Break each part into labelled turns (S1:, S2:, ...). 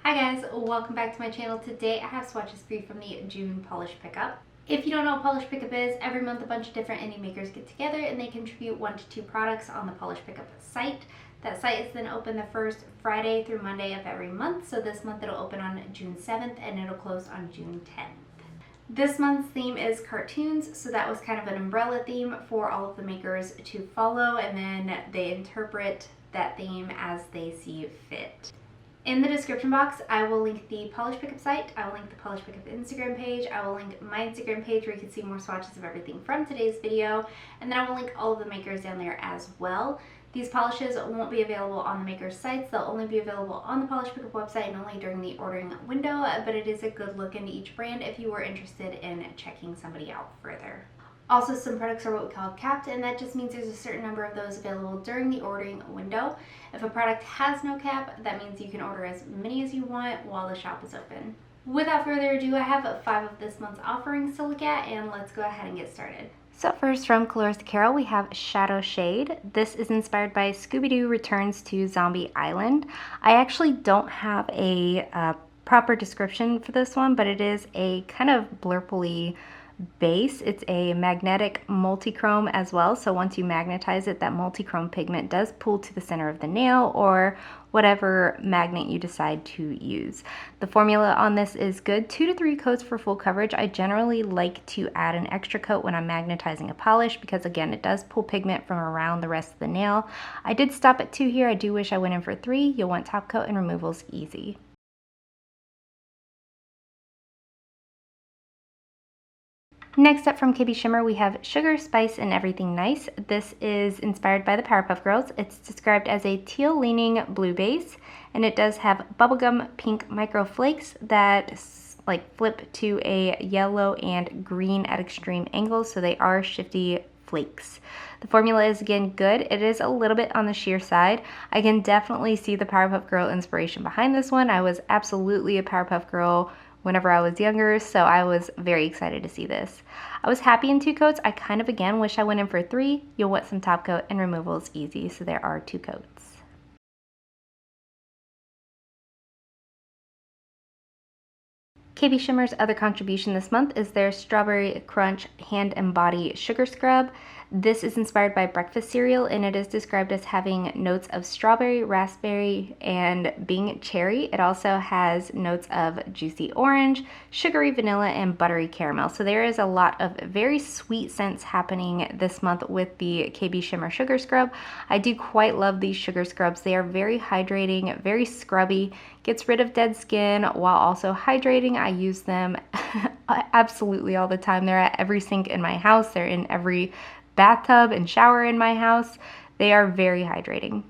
S1: Hi guys, welcome back to my channel. Today I have swatches for you from the June polish pickup. If you don't know what polish pickup is, every month a bunch of different indie makers get together and they contribute 1 to 2 products on the polish pickup site. That site is then open the first Friday through Monday of every month. So this month it'll open on June 7th and it'll close on June 10th. This month's theme is cartoons, so that was kind of an umbrella theme for all of the makers to follow, and then they interpret that theme as they see fit. In the description box, I will link the polish pickup site, I will link the polish pickup Instagram page, I will link my Instagram page where you can see more swatches of everything from today's video, and then I will link all of the makers down there as well. These polishes won't be available on the makers' sites, they'll only be available on the polish pickup website and only during the ordering window, but it is a good look into each brand if you were interested in checking somebody out further. Also, some products are what we call capped, and that just means there's a certain number of those available during the ordering window. If a product has no cap, that means you can order as many as you want while the shop is open. Without further ado, I have 5 of this month's offerings to look at, and let's go ahead and get started. So first, from Colors to Carol, we have Shadow Shade. This is inspired by Scooby-Doo Returns to Zombie Island. I actually don't have a proper description for this one, but it is a kind of blurply base. It's a magnetic multi-chrome as well, so once you magnetize it, that multi-chrome pigment does pull to the center of the nail or whatever magnet you decide to use. The formula on this is good, 2 to 3 coats for full coverage. I generally like to add an extra coat when I'm magnetizing a polish because, again, it does pull pigment from around the rest of the nail. I did stop at 2 here. I do wish I went in for 3. You'll want top coat and removals easy. Next up from KB Shimmer, we have Sugar, Spice, and Everything Nice. This is inspired by the Powerpuff Girls. It's described as a teal-leaning blue base, and it does have bubblegum pink micro flakes that like flip to a yellow and green at extreme angles, so they are shifty flakes. The formula is, again, good. It is a little bit on the sheer side. I can definitely see the Powerpuff Girl inspiration behind this one. I was absolutely a Powerpuff Girl whenever I was younger, so I was very excited to see this. I was happy in 2 coats. I kind of, again, wish I went in for 3. You'll want some top coat and removals easy, so there are 2 coats. KB Shimmer's other contribution this month is their Strawberry Crunch Hand and Body Sugar Scrub. This is inspired by breakfast cereal, and it is described as having notes of strawberry, raspberry, and Bing cherry. It also has notes of juicy orange, sugary vanilla, and buttery caramel. So there is a lot of very sweet scents happening this month with the KB Shimmer Sugar Scrub. I do quite love these sugar scrubs. They are very hydrating, very scrubby, gets rid of dead skin while also hydrating. I use them absolutely all the time. They're at every sink in my house. They're in every bathtub and shower in my house. They are very hydrating.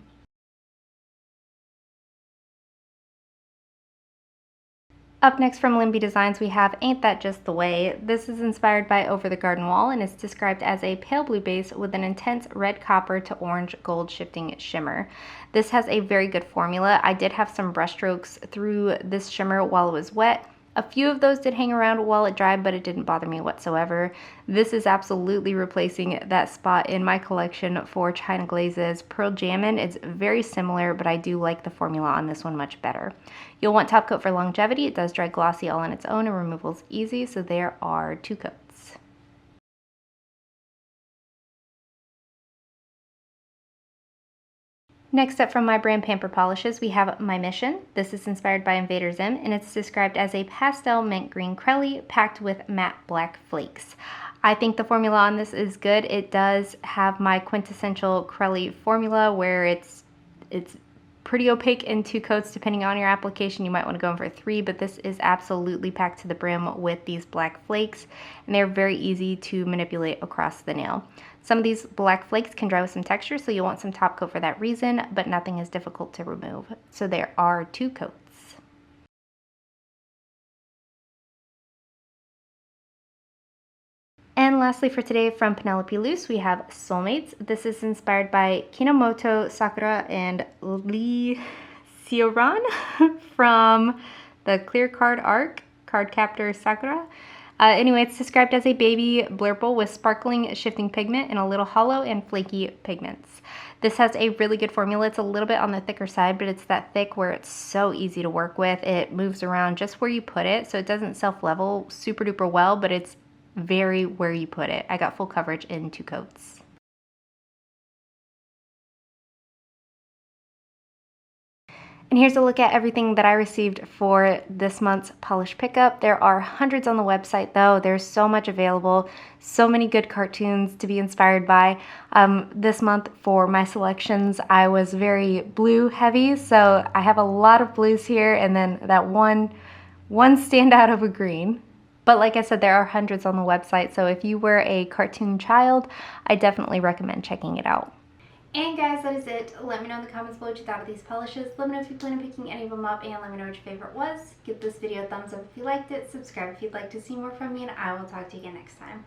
S1: Up next from Limby Designs, we have Ain't That Just the Way. This is inspired by Over the Garden Wall, and it's described as a pale blue base with an intense red copper to orange gold shifting shimmer. This has a very good formula. I did have some brush strokes through this shimmer while it was wet. A few of those did hang around while it dried, but it didn't bother me whatsoever. This is absolutely replacing that spot in my collection for China Glaze's Pearl Jammin'. It's very similar, but I do like the formula on this one much better. You'll want top coat for longevity. It does dry glossy all on its own and removals easy, so there are 2 coats. Next up from my brand Pamper Polishes, we have My Mission. This is inspired by Invader Zim, and it's described as a pastel mint green crelly packed with matte black flakes. I think the formula on this is good. It does have my quintessential crelly formula where it's pretty opaque in 2 coats. Depending on your application, you might want to go in for 3, but this is absolutely packed to the brim with these black flakes, and they're very easy to manipulate across the nail. Some of these black flakes can dry with some texture, so you'll want some top coat for that reason, but nothing is difficult to remove. So there are 2 coats. And lastly for today, from Penelope Luz, we have Soulmates. This is inspired by Kinomoto Sakura and Lee Sioran from the Clear Card Arc, Card Captor Sakura. Anyway, it's described as a baby blurple with sparkling shifting pigment and a little hollow and flaky pigments. This has a really good formula. It's a little bit on the thicker side, but it's that thick where it's so easy to work with. It moves around just where you put it, so it doesn't self-level super duper well, but it's very where you put it. I got full coverage in 2 coats. And here's a look at everything that I received for this month's polish pickup. There are hundreds on the website though. There's so much available, so many good cartoons to be inspired by. This month for my selections, I was very blue heavy, so I have a lot of blues here and then that one standout of a green. But like I said, there are hundreds on the website, so if you were a cartoon child, I definitely recommend checking it out. And guys, that is it. Let me know in the comments below what you thought of these polishes. Let me know if you plan on picking any of them up, and let me know what your favorite was. Give this video a thumbs up if you liked it, subscribe if you'd like to see more from me, and I will talk to you again next time.